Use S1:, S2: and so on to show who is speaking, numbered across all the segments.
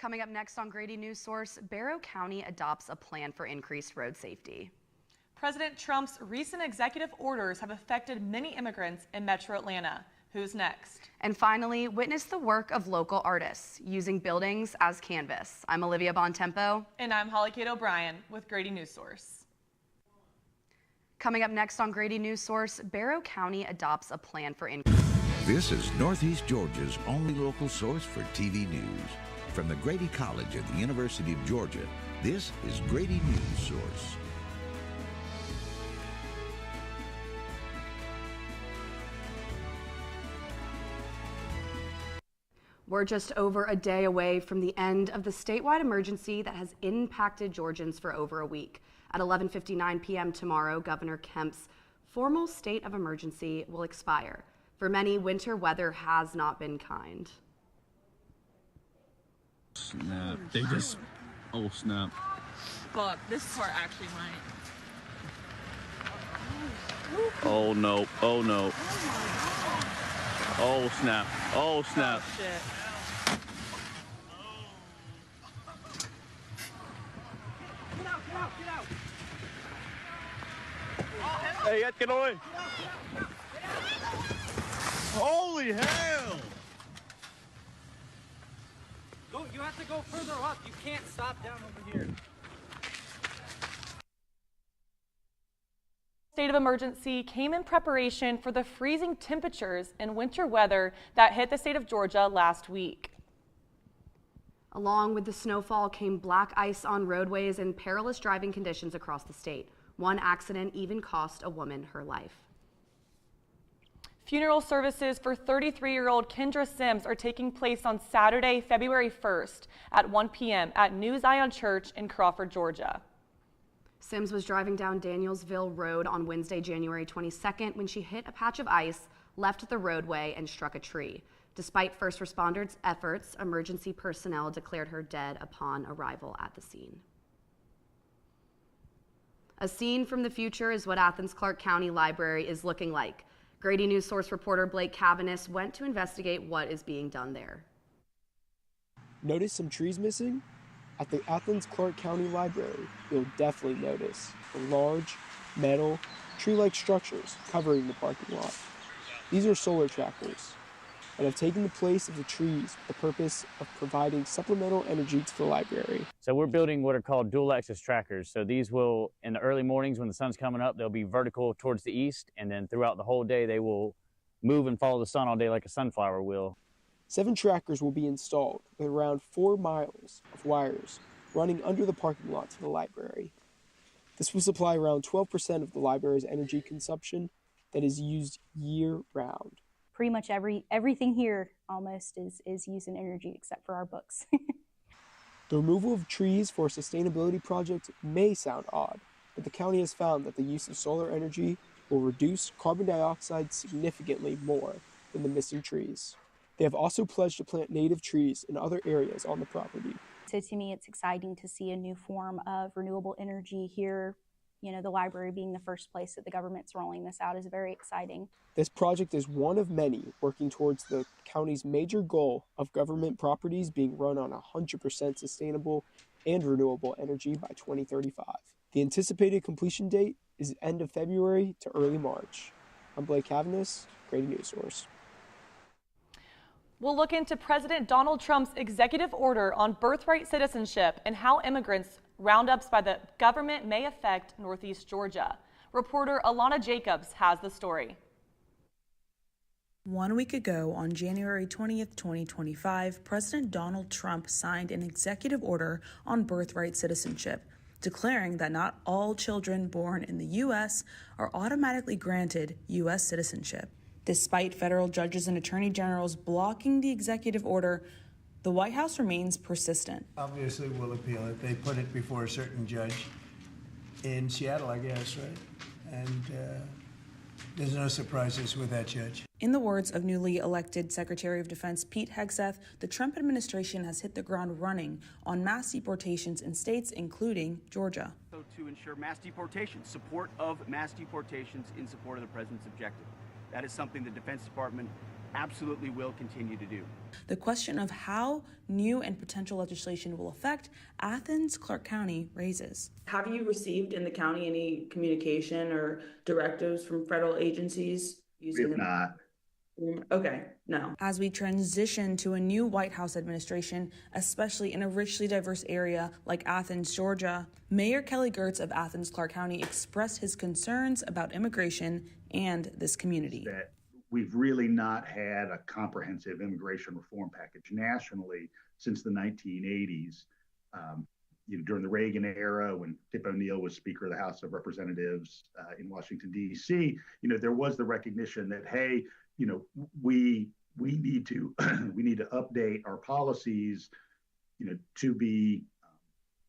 S1: Coming up next on Grady Newsource, Barrow County adopts a plan for increased road safety.
S2: President Trump's recent executive orders have affected many immigrants in Metro Atlanta. Who's next?
S1: And finally, witness the work of local artists using buildings as canvas. I'm Olivia Bontempo.
S2: And I'm Holly Kate O'Brien with Grady Newsource.
S1: Coming up next on Grady Newsource, Barrow County adopts a plan for
S3: This is Northeast Georgia's only local source for TV news. From the Grady College at the University of Georgia, this is Grady Newsource.
S1: We're just over a day away from the end of the statewide emergency that has impacted Georgians for over a week. At 11:59 p.m. tomorrow, Governor Kemp's formal state of emergency will expire. For many, winter weather has not been kind.
S4: Snap. They just, oh snap.
S5: Fuck, this part actually might.
S4: Oh no, oh no. Oh snap, oh snap.
S5: Oh, shit.
S6: Get out, get out, get out.
S4: Hey, get away. Holy hell.
S6: You have to go further up. You can't stop down over here.
S2: State of emergency came in preparation for the freezing temperatures and winter weather that hit the state of Georgia last week.
S1: Along with the snowfall came black ice on roadways and perilous driving conditions across the state. One accident even cost a woman her life.
S2: Funeral services for 33-year-old Kendra Sims are taking place on Saturday, February 1st at 1 p.m. at New Zion Church in Crawford, Georgia.
S1: Sims was driving down Danielsville Road on Wednesday, January 22nd when she hit a patch of ice, left the roadway, and struck a tree. Despite first responders' efforts, emergency personnel declared her dead upon arrival at the scene. A scene from the future is what Athens Clarke County Library is looking like. Grady Newsource reporter Blake Cavanis went to investigate what is being done there.
S7: Notice some trees missing? At the Athens Clarke County Library, you'll definitely notice the large, metal, tree-like structures covering the parking lot. These are solar trackers that have taken the place of the trees for the purpose of providing supplemental energy to the library.
S8: So we're building what are called dual axis trackers. So these will, in the early mornings when the sun's coming up, they'll be vertical towards the east, and then throughout the whole day they will move and follow the sun all day like a sunflower will.
S7: 7 trackers will be installed with around 4 miles of wires running under the parking lot to the library. This will supply around 12% of the library's energy consumption that is used year-round.
S9: Pretty much everything here almost is using energy except for our books.
S7: The removal of trees for a sustainability project may sound odd, but the county has found that the use of solar energy will reduce carbon dioxide significantly more than the missing trees. They have also pledged to plant native trees in other areas on the property.
S9: So to me, it's exciting to see a new form of renewable energy here. You know, the library being the first place that the government's rolling this out is very exciting.
S7: This project is one of many working towards the county's major goal of government properties being run on 100% sustainable and renewable energy by 2035. The anticipated completion date is end of February to early March. I'm Blake Cavanis, Grady Newsource.
S2: We'll look into President Donald Trump's executive order on birthright citizenship and how immigrants roundups by the government may affect Northeast Georgia. Reporter Alana Jacobs has the story.
S10: 1 week ago, on January 20th, 2025, President Donald Trump signed an executive order on birthright citizenship, declaring that not all children born in the U.S. are automatically granted U.S. citizenship. Despite federal judges and attorney generals blocking the executive order, the White House remains persistent.
S11: Obviously, we'll appeal it. They put it before a certain judge in Seattle, I guess, right? And there's no surprises with that judge.
S10: In the words of newly elected Secretary of Defense Pete Hegseth, the Trump administration has hit the ground running on mass deportations in states including Georgia.
S12: So to ensure mass deportations, support of mass deportations in support of the president's objective. That is something the Defense Department absolutely will continue to do.
S10: The question of how new and potential legislation will affect Athens, Clark County raises.
S13: Have you received in the county any communication or directives from federal agencies?
S14: We have not.
S13: Okay, no.
S10: As we transition to a new White House administration, especially in a richly diverse area like Athens, Georgia, Mayor Kelly Girtz of Athens, Clark County expressed his concerns about immigration and this community.
S14: That we've really not had a comprehensive immigration reform package nationally since the 1980s. During the Reagan era, when Tip O'Neill was Speaker of the House of Representatives in Washington, D.C., there was the recognition that, hey, we need to update our policies, to be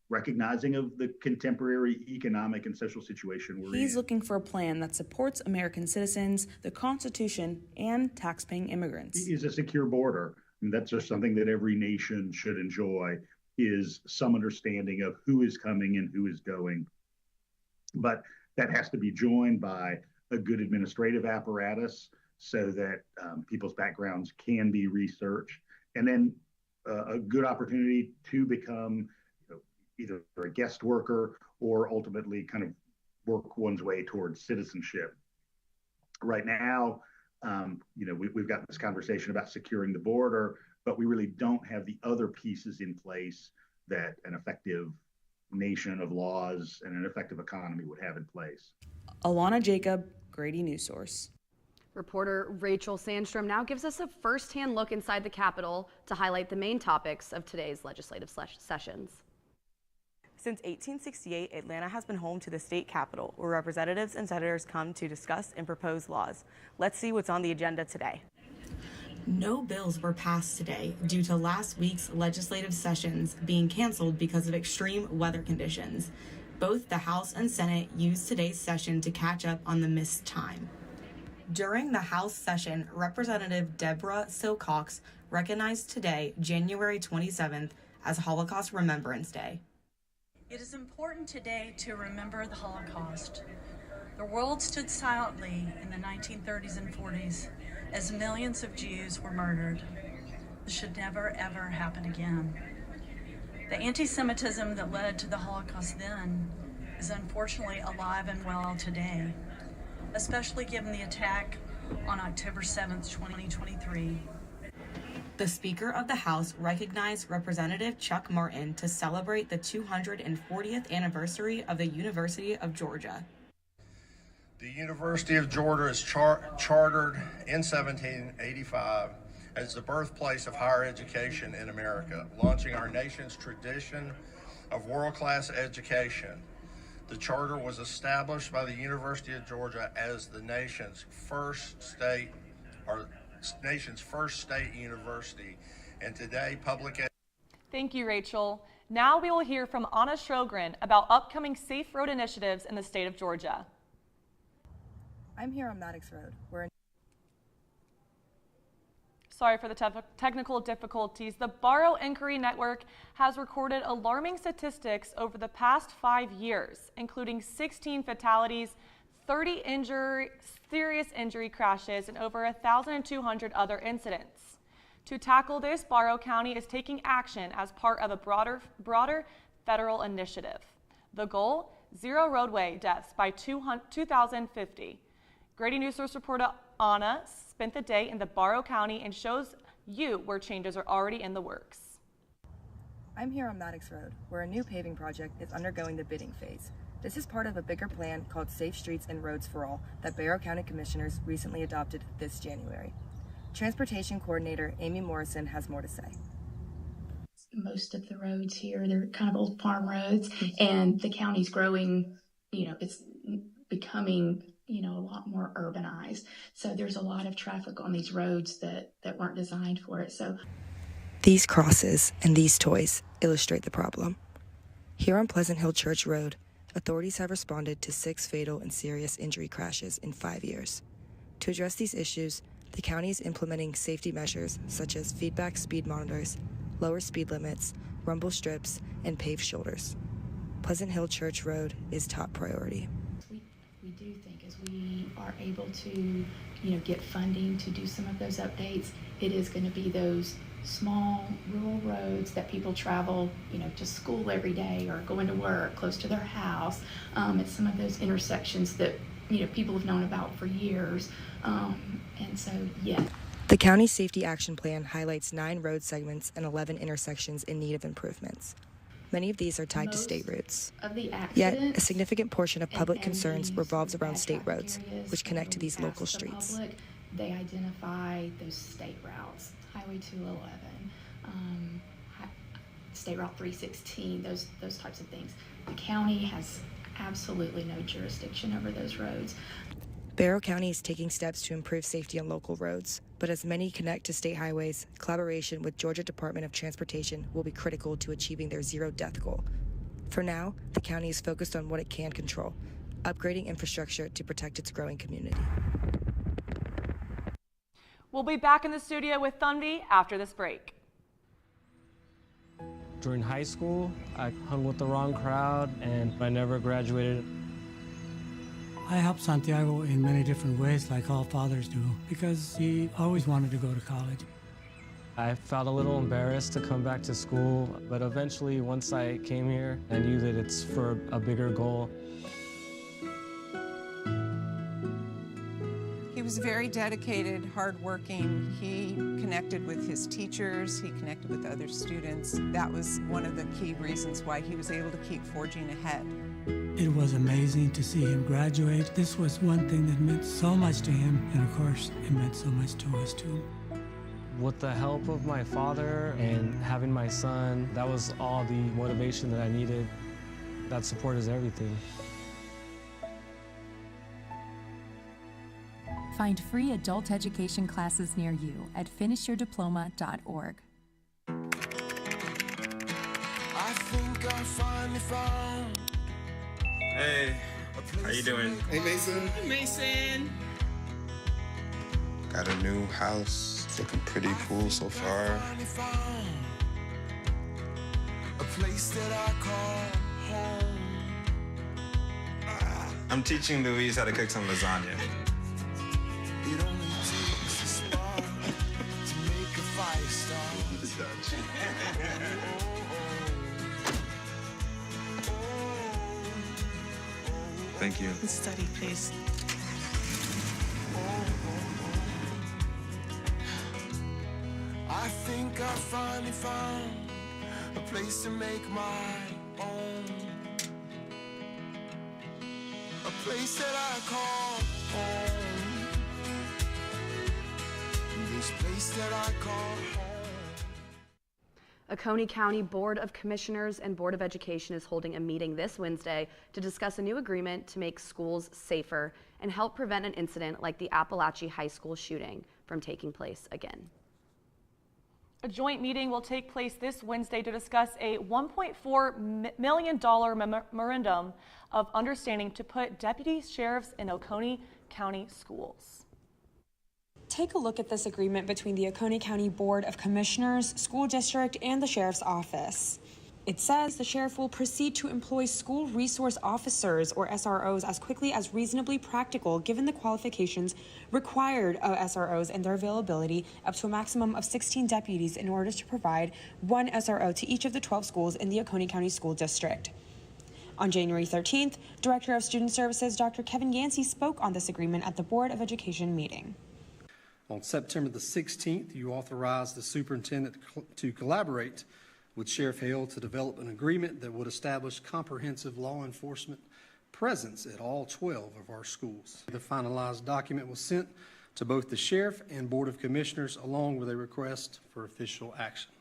S14: recognizing of the contemporary economic and social situation we're in.
S10: He's looking for a plan that supports American citizens, the Constitution, and taxpaying immigrants.
S14: Is a secure border. That's just something that every nation should enjoy, is some understanding of who is coming and who is going. But that has to be joined by a good administrative apparatus so that people's backgrounds can be researched, and then a good opportunity to become either a guest worker or ultimately kind of work one's way towards citizenship. Right now, we've got this conversation about securing the border, but we really don't have the other pieces in place that an effective nation of laws and an effective economy would have in place.
S10: Alana Jacob, Grady Newsource.
S1: Reporter Rachel Sandstrom now gives us a first-hand look inside the Capitol to highlight the main topics of today's legislative sessions.
S15: Since 1868, Atlanta has been home to the state capitol, where representatives and senators come to discuss and propose laws. Let's see what's on the agenda today.
S10: No bills were passed today due to last week's legislative sessions being canceled because of extreme weather conditions. Both the House and Senate used today's session to catch up on the missed time. During the House session, Representative Deborah Silcox recognized today, January 27th, as Holocaust Remembrance Day.
S16: It is important today to remember the Holocaust. The world stood silently in the 1930s and 40s as millions of Jews were murdered. This should never, ever happen again. The anti-Semitism that led to the Holocaust then is unfortunately alive and well today, especially given the attack on October 7th, 2023.
S10: The Speaker of the House recognized Representative Chuck Martin to celebrate the 240th anniversary of the University of Georgia.
S17: The University of Georgia is chartered in 1785 as the birthplace of higher education in America, launching our nation's tradition of world-class education. The charter was established by the University of Georgia as the nation's first state university, and today public ed.
S2: Thank you, Rachel. Now we will hear from Anna Strogren about upcoming safe road initiatives in the state of Georgia.
S18: I'm here on Maddox Road.
S2: Sorry for the technical difficulties. The Barrow Inquiry Network has recorded alarming statistics over the past 5 years, including 16 fatalities, 30 serious injury crashes, and over 1,200 other incidents. To tackle this, Barrow County is taking action as part of a broader federal initiative. The goal, 0 roadway deaths by 2050. Grady Newsource reporter Anna spent the day in the Barrow County and shows you where changes are already in the works.
S18: I'm here on Maddox Road, where a new paving project is undergoing the bidding phase. This is part of a bigger plan called Safe Streets and Roads for All that Barrow County Commissioners recently adopted this January. Transportation Coordinator Amy Morrison has more to say.
S19: Most of the roads here, they're kind of old farm roads, and the county's growing, it's becoming, a lot more urbanized. So there's a lot of traffic on these roads that weren't designed for it. So
S18: these crosses and these toys illustrate the problem. Here on Pleasant Hill Church Road, authorities have responded to 6 fatal and serious injury crashes in 5 years. To address these issues, the county is implementing safety measures such as feedback speed monitors, lower speed limits, rumble strips, and paved shoulders. Pleasant Hill Church Road is top priority.
S19: We do think as we are able to get funding to do some of those updates, it is going to be those small rural roads that people travel, to school every day or going to work close to their house. It's some of those intersections that, people have known about for years. And so, yeah.
S18: The county safety action plan highlights 9 road segments and 11 intersections in need of improvements. Many of these are tied to state routes. Yet, a significant portion of public concerns revolves around state roads, which connect to these local streets.
S19: They identify those state routes, Highway 211, State Route 316, those types of things. The county has absolutely no jurisdiction over those roads.
S18: Barrow County is taking steps to improve safety on local roads, but as many connect to state highways, collaboration with Georgia Department of Transportation will be critical to achieving their zero death goal. For now, the county is focused on what it can control, upgrading infrastructure to protect its growing community.
S2: We'll be back in the studio with Thunby after this break.
S20: During high school, I hung with the wrong crowd and I never graduated.
S21: I helped Santiago in many different ways, like all fathers do, because he always wanted to go to college.
S20: I felt a little embarrassed to come back to school, but eventually, once I came here, I knew that it's for a bigger goal.
S22: He was very dedicated, hardworking. He connected with his teachers. He connected with other students. That was one of the key reasons why he was able to keep forging ahead.
S21: It was amazing to see him graduate. This was one thing that meant so much to him, and of course, it meant so much to us too.
S20: With the help of my father and having my son, that was all the motivation that I needed. That support is everything.
S23: Find free adult education classes near you at finishyourdiploma.org.
S24: I think I finally found.
S25: Hey, how you doing?
S24: Hey, Mason.
S25: Hey, Mason.
S24: Got a new house. It's looking pretty cool so far. A place that I call home.
S25: I'm teaching Louise how to cook some lasagna.
S24: It only takes a spark to make a fire start.
S25: Thank you.
S22: Study, please.
S24: I think I finally found a place to make my own. A place that I call home. This place that I call home.
S1: Oconee County Board of Commissioners and Board of Education is holding a meeting this Wednesday to discuss a new agreement to make schools safer and help prevent an incident like the Appalachia High School shooting from taking place again.
S2: A joint meeting will take place this Wednesday to discuss a $1.4 million memorandum of understanding to put deputy sheriffs in Oconee County schools.
S26: Take a look at this agreement between the Oconee County Board of Commissioners, School District, and the Sheriff's Office. It says the sheriff will proceed to employ school resource officers, or SROs, as quickly as reasonably practical given the qualifications required of SROs and their availability, up to a maximum of 16 deputies in order to provide one SRO to each of the 12 schools in the Oconee County School District. On January 13th, Director of Student Services Dr. Kevin Yancey spoke on this agreement at the Board of Education meeting.
S27: On September the 16th, you authorized the superintendent to collaborate with Sheriff Hale to develop an agreement that would establish comprehensive law enforcement presence at all 12 of our schools. The finalized document was sent to both the Sheriff and Board of Commissioners along with a request for official action.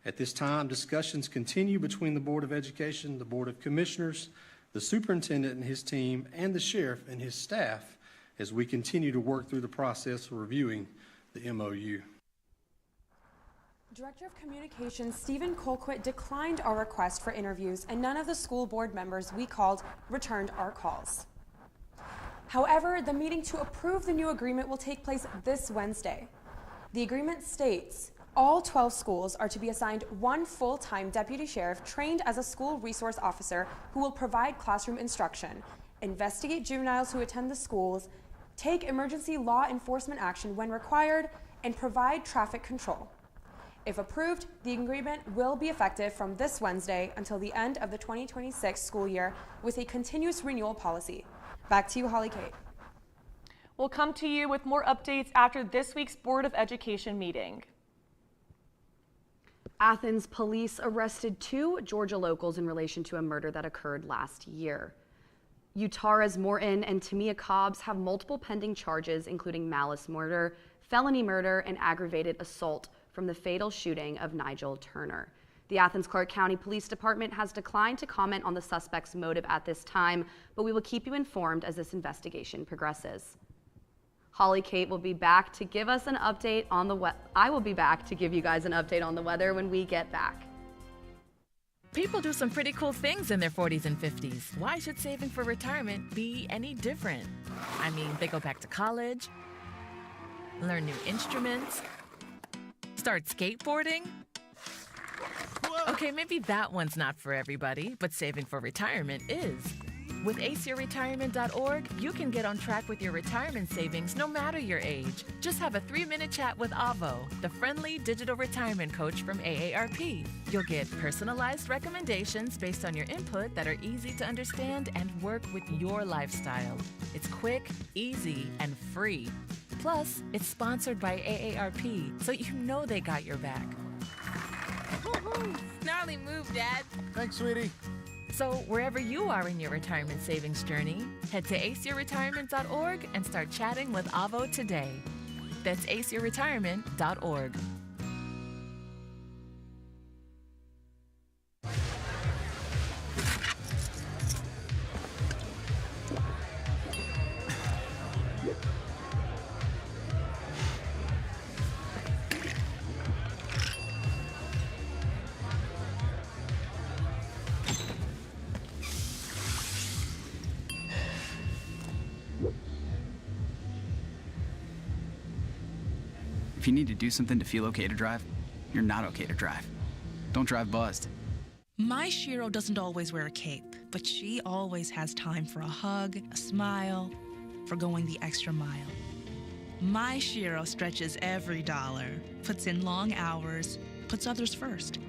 S27: At this time, discussions continue between the Board of Education, the Board of Commissioners, the superintendent and his team, and the Sheriff and his staff as we continue to work through the process of reviewing the MOU.
S26: Director of Communications Stephen Colquitt declined our request for interviews, and none of the school board members we called returned our calls. However, the meeting to approve the new agreement will take place this Wednesday. The agreement states all 12 schools are to be assigned one full-time deputy sheriff trained as a school resource officer who will provide classroom instruction, investigate juveniles who attend the schools, take emergency law enforcement action when required, and provide traffic control. If approved, the agreement will be effective from this Wednesday until the end of the 2026 school year with a continuous renewal policy. Back to you, Holly Kate.
S2: We'll come to you with more updates after this week's Board of Education meeting.
S1: Athens police arrested 2 Georgia locals in relation to a murder that occurred last year. Utara's Morton and Tamia Cobbs have multiple pending charges, including malice murder, felony murder, and aggravated assault from the fatal shooting of Nigel Turner. The Athens-Clarke County Police Department has declined to comment on the suspect's motive at this time, but we will keep you informed as this investigation progresses. Holly Kate will be back to give us an update on the I will be back to give you guys an update on the weather when we get back.
S3: People do some pretty cool things in their 40s and 50s. Why should saving for retirement be any different? I mean, they go back to college, learn new instruments, start skateboarding. Okay, maybe that one's not for everybody, but saving for retirement is. With aceyourretirement.org, you can get on track with your retirement savings no matter your age. Just have a 3-minute chat with Avo, the friendly digital retirement coach from AARP. You'll get personalized recommendations based on your input that are easy to understand and work with your lifestyle. It's quick, easy, and free. Plus, it's sponsored by AARP, so you know they got your back.
S4: Woo-hoo! Gnarly move, Dad.
S3: Thanks, sweetie. So wherever you are in your retirement savings journey, head to aceyourretirement.org and start chatting with Avo today. That's aceyourretirement.org.
S5: If you need to do something to feel okay to drive, you're not okay to drive. Don't drive buzzed.
S6: My Shiro doesn't always wear a cape, but she always has time for a hug, a smile, for going the extra mile. My Shiro stretches every dollar, puts in long hours, puts others first.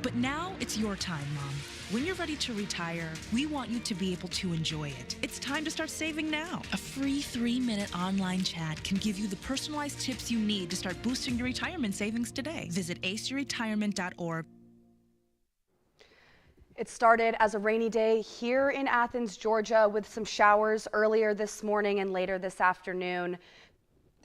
S6: But now it's your time, Mom. When you're ready to retire, we want you to be able to enjoy it. It's time to start saving now. A free 3-minute online chat can give you the personalized tips you need to start boosting your retirement savings today. Visit aceyourretirement.org.
S1: It started as a rainy day here in Athens, Georgia, with some showers earlier this morning and later this afternoon.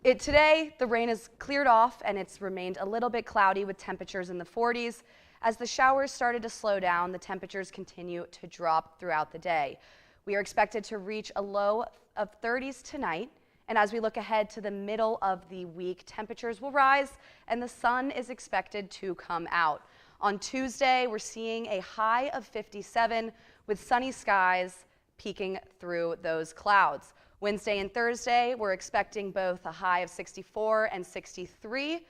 S1: Today, the rain has cleared off and it's remained a little bit cloudy with temperatures in the 40s. As the showers started to slow down, the temperatures continue to drop throughout the day. We are expected to reach a low of 30s tonight, and as we look ahead to the middle of the week, temperatures will rise and the sun is expected to come out. On Tuesday, we're seeing a high of 57 with sunny skies peeking through those clouds. Wednesday and Thursday, we're expecting both a high of 64 and 63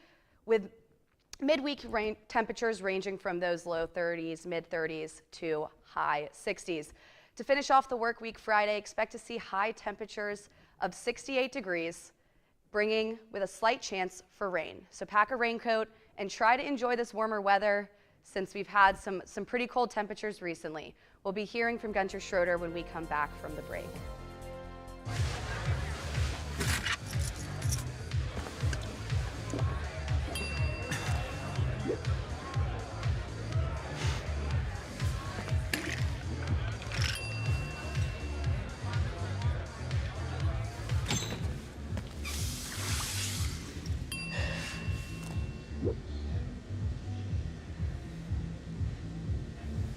S1: with midweek temperatures ranging from those low 30s, mid 30s to high 60s. To finish off the work week Friday, expect to see high temperatures of 68 degrees, bringing with a slight chance for rain. So pack a raincoat and try to enjoy this warmer weather since we've had some pretty cold temperatures recently. We'll be hearing from Gunter Schroeder when we come back from the break.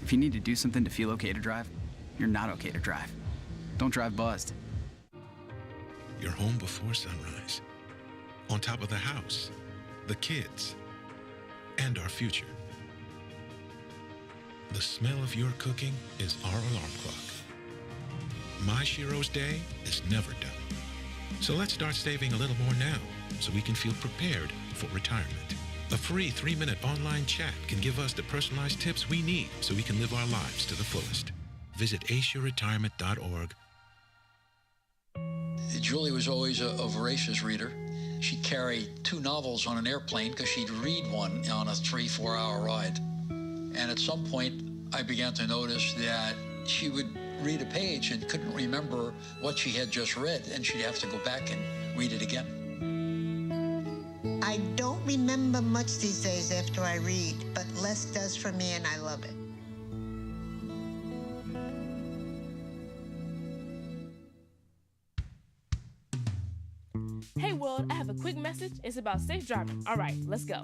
S5: If you need to do something to feel okay to drive, you're not okay to drive. Don't drive buzzed.
S7: You're home before sunrise, on top of the house, the kids, and our future. The smell of your cooking is our alarm clock. My Shiro's day is never done. So let's start saving a little more now so we can feel prepared for retirement. A free 3-minute online chat can give us the personalized tips we need so we can live our lives to the fullest. Visit aceyourretirement.org.
S8: Julie was always a voracious reader. She'd carry 2 novels on an airplane because she'd read one on a 3-4 hour ride. And at some point, I began to notice that she would read a page and couldn't remember what she had just read, and she'd have to go back and read it again.
S9: I don't remember much these days after I read, but less does for me, and I love it.
S11: Hey world, I have a quick message. It's about safe driving. All right, let's go.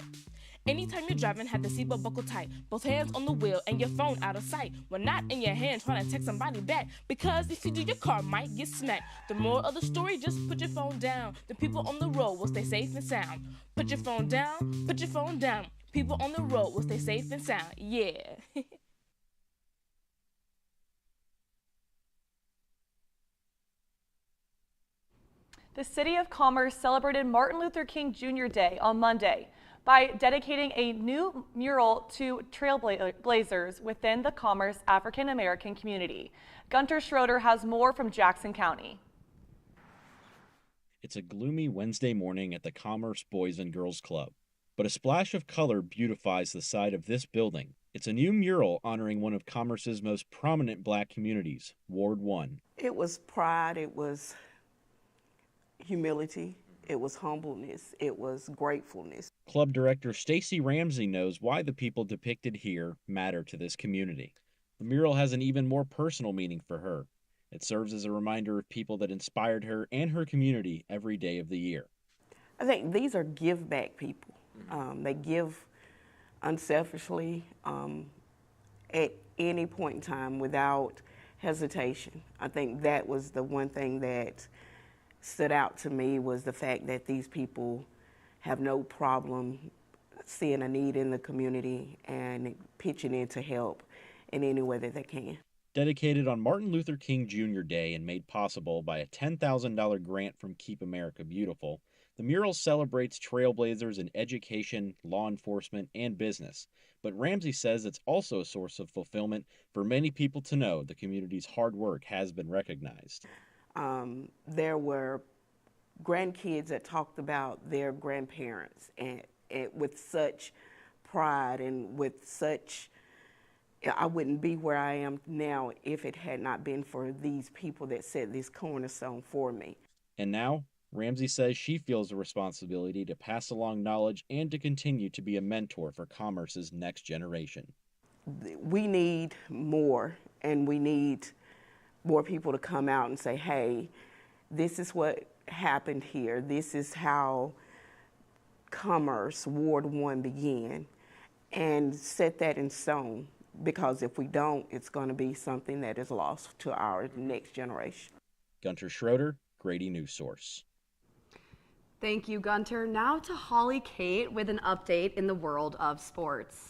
S11: Anytime you're driving, have the seatbelt buckled tight. Both hands on the wheel and your phone out of sight. When not in your hand, trying to text somebody back. Because if you do, your car might get smacked. The moral of the story, just put your phone down. The people on the road will stay safe and sound. Put your phone down, put your phone down. People on the road will stay safe and sound. Yeah.
S2: The City of Commerce celebrated Martin Luther King Jr. Day on Monday by dedicating a new mural to trailblazers within the Commerce African American community. Gunter Schroeder has more from Jackson County.
S12: It's a gloomy Wednesday morning at the Commerce Boys and Girls Club, but a splash of color beautifies the side of this building. It's a new mural honoring one of Commerce's most prominent black communities, Ward 1.
S13: It was pride, it was humility, it was humbleness, it was gratefulness.
S12: Club director Stacy Ramsey knows why the people depicted here matter to this community. The mural has an even more personal meaning for her. It serves as a reminder of people that inspired her and her community every day of the year.
S13: I think these are give back people. They give unselfishly at any point in time without hesitation. I think that was the one thing that stood out to me, was the fact that these people have no problem seeing a need in the community and pitching in to help in any way that they can.
S12: Dedicated on Martin Luther King Jr. Day and made possible by a $10,000 grant from Keep America Beautiful, the mural celebrates trailblazers in education, law enforcement, and business. But Ramsey says it's also a source of fulfillment for many people to know the community's hard work has been recognized.
S13: There were grandkids that talked about their grandparents and with such pride and with such, I wouldn't be where I am now if it had not been for these people that set this cornerstone for me.
S12: And now, Ramsey says she feels a responsibility to pass along knowledge and to continue to be a mentor for Commerce's next generation.
S13: We need more, and we need more people to come out and say, hey, this is what happened here. This is how Commerce Ward 1 began, and set that in stone, because if we don't, it's going to be something that is lost to our next generation.
S12: Gunter Schroeder, Grady Newsource.
S1: Thank you, Gunter. Now to Holly Kate with an update in the world of sports.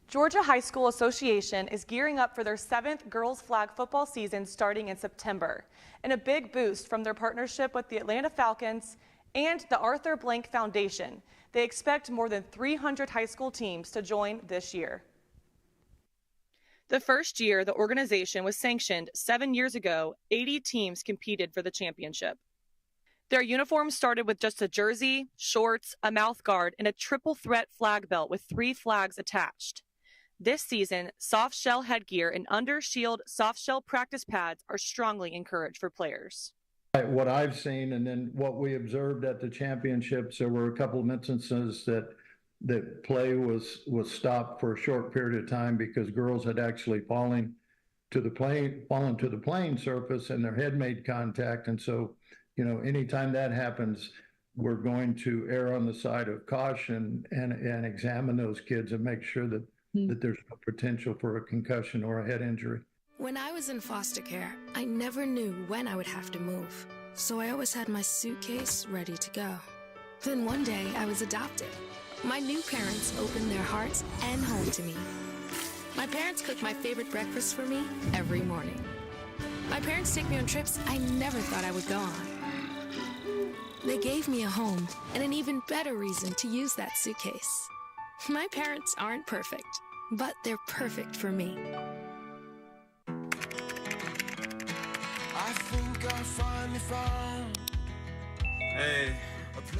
S2: Georgia High School Association is gearing up for their 7th girls flag football season starting in September. And a big boost from their partnership with the Atlanta Falcons and the Arthur Blank Foundation. They expect more than 300 high school teams to join this year. The first year the organization was sanctioned 7 years ago, 80 teams competed for the championship. Their uniforms started with just a jersey, shorts, a mouth guard, and a triple threat flag belt with 3 flags attached. This season, soft shell headgear and under shield soft shell practice pads are strongly encouraged for players.
S14: What I've seen, and then what we observed at the championships, there were a couple of instances that play was stopped for a short period of time because girls had actually fallen to the playing surface and their head made contact. And so, anytime that happens, we're going to err on the side of caution and examine those kids and make sure that there's no potential for a concussion or a head injury.
S15: When I was in foster care, I never knew when I would have to move, so I always had my suitcase ready to go. Then one day, I was adopted. My new parents opened their hearts and home to me. My parents cook my favorite breakfast for me every morning. My parents take me on trips I never thought I would go on. They gave me a home and an even better reason to use that suitcase. My parents aren't perfect, but they're perfect for me.
S24: I think think I finally found.
S25: Hey,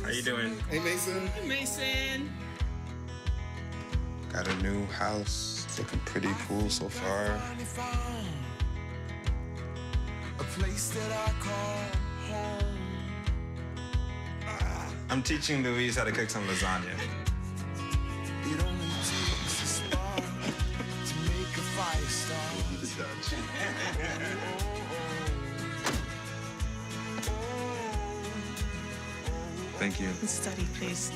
S25: how you doing? Hey, Mason.
S4: Hey, Mason.
S25: Got a new house. It's looking pretty cool so far.
S24: A place that I call home.
S25: I'm teaching Louise how to cook some lasagna.
S24: It only takes a spark to make a fire start.
S25: Thank you.
S6: Study, please.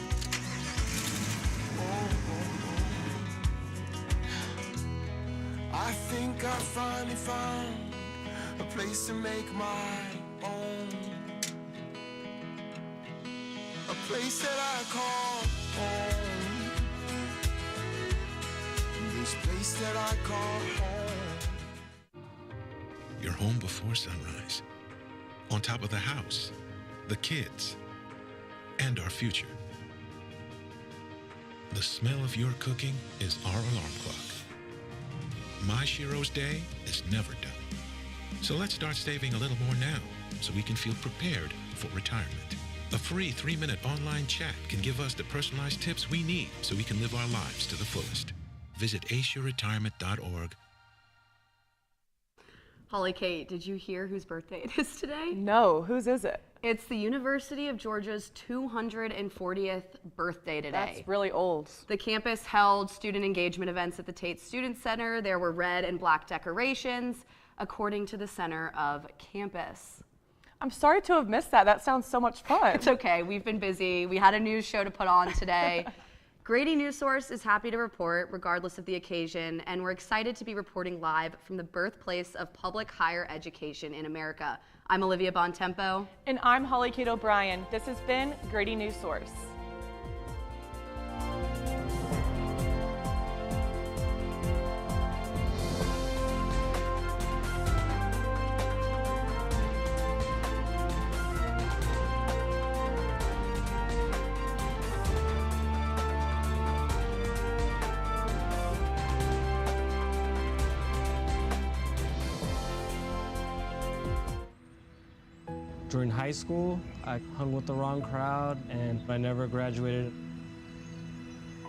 S24: I think I finally found a place to make my own. A place that I call home. This place that I call home.
S7: Your home before sunrise. On top of the house, the kids, and our future. The smell of your cooking is our alarm clock. My Shiro's day is never done. So let's start saving a little more now so we can feel prepared for retirement. A free 3-minute online chat can give us the personalized tips we need so we can live our lives to the fullest. Visit aceyourretirement.org.
S1: Holly Kate, did you hear whose birthday it is today?
S2: No, whose is it?
S1: It's the University of Georgia's 240th birthday today.
S2: That's really old.
S1: The campus held student engagement events at the Tate Student Center. There were red and black decorations, according to the center of campus.
S2: I'm sorry to have missed that. That sounds so much fun.
S1: It's okay. We've been busy. We had a news show to put on today. Grady Newsource is happy to report, regardless of the occasion, and we're excited to be reporting live from the birthplace of public higher education in America. I'm Olivia Bontempo.
S2: And I'm Holly Kate O'Brien. This has been Grady Newsource.
S10: During high school, I hung with the wrong crowd and I never graduated.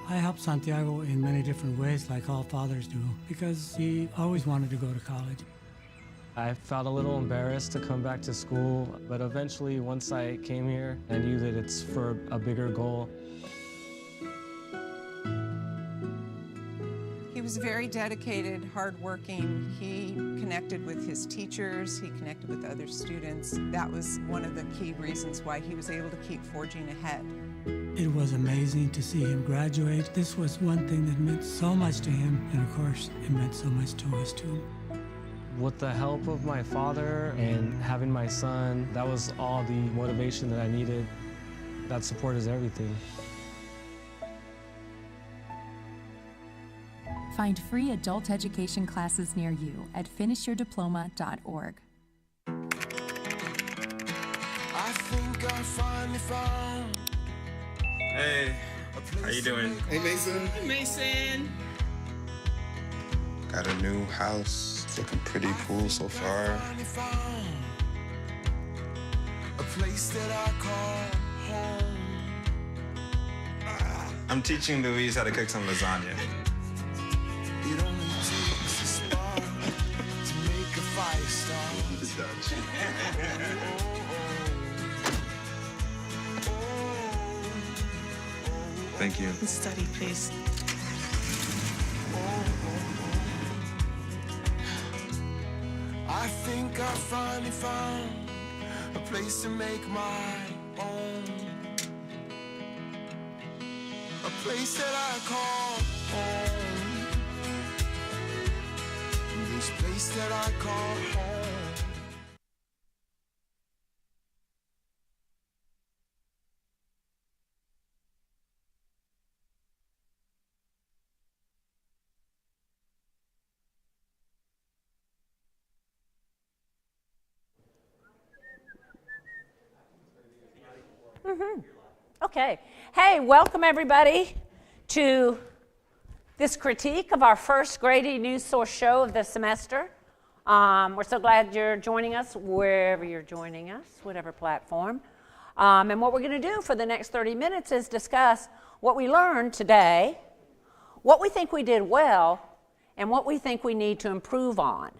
S16: I helped Santiago in many different ways, like all fathers do, because he always wanted to go to college.
S10: I felt a little embarrassed to come back to school, but eventually, once I came here, I knew that it's for a bigger goal.
S22: He was very dedicated, hardworking. He connected with his teachers. He connected with other students. That was one of the key reasons why he was able to keep forging ahead.
S16: It was amazing to see him graduate. This was one thing that meant so much to him, and of course, it meant so much to us too.
S10: With the help of my father and having my son, that was all the motivation that I needed. That support is everything.
S23: Find free adult education classes near you at finishyourdiploma.org.
S24: I think I finally found.
S25: Hey, how you doing? Hey, Mason.
S4: Hey, Mason.
S25: Got a new house. It's looking pretty cool so far.
S24: A place that I call home.
S25: I'm teaching Louise how to cook some lasagna.
S24: It only takes a spark to make a fire start.
S25: Thank you.
S6: Study, please.
S24: I think I finally found a place to make my own. A place that I call home. This place that I call home.
S17: Okay. Hey, welcome everybody to this critique of our first Grady Newsource show of the semester. We're so glad you're joining us wherever you're joining us, whatever platform. And what we're going to do for the next 30 minutes is discuss what we learned today, what we think we did well, and what we think we need to improve on.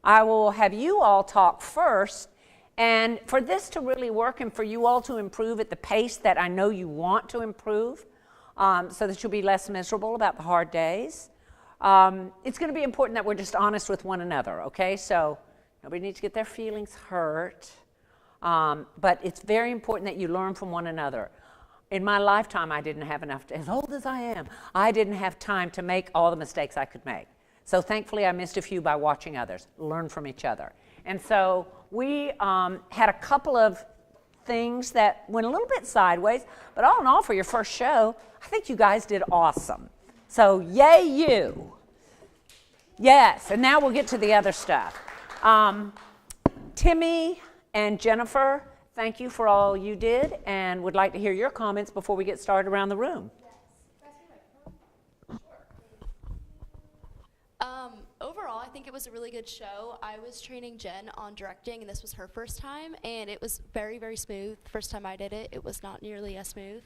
S17: I will have you all talk first, and for this to really work and for you all to improve at the pace that I know you want to improve, so that you'll be less miserable about the hard days, it's going to be important that we're just honest with one another, okay? So nobody needs to get their feelings hurt, but it's very important that you learn from one another. In my lifetime, I didn't have enough, as old as I am, I didn't have time to make all the mistakes I could make. So thankfully, I missed a few by watching others, learn from each other. And so we had a couple of things that went a little bit sideways, but all in all, for your first show, I think you guys did awesome. So yay you. Yes, and now we'll get to the other stuff. Timmy and Jennifer, thank you for all you did, and would like to hear your comments before we get started around the room.
S3: Overall, I think it was a really good show. I was training Jen on directing, and this was her first time, and it was very, very smooth. The first time I did it, it was not nearly as smooth.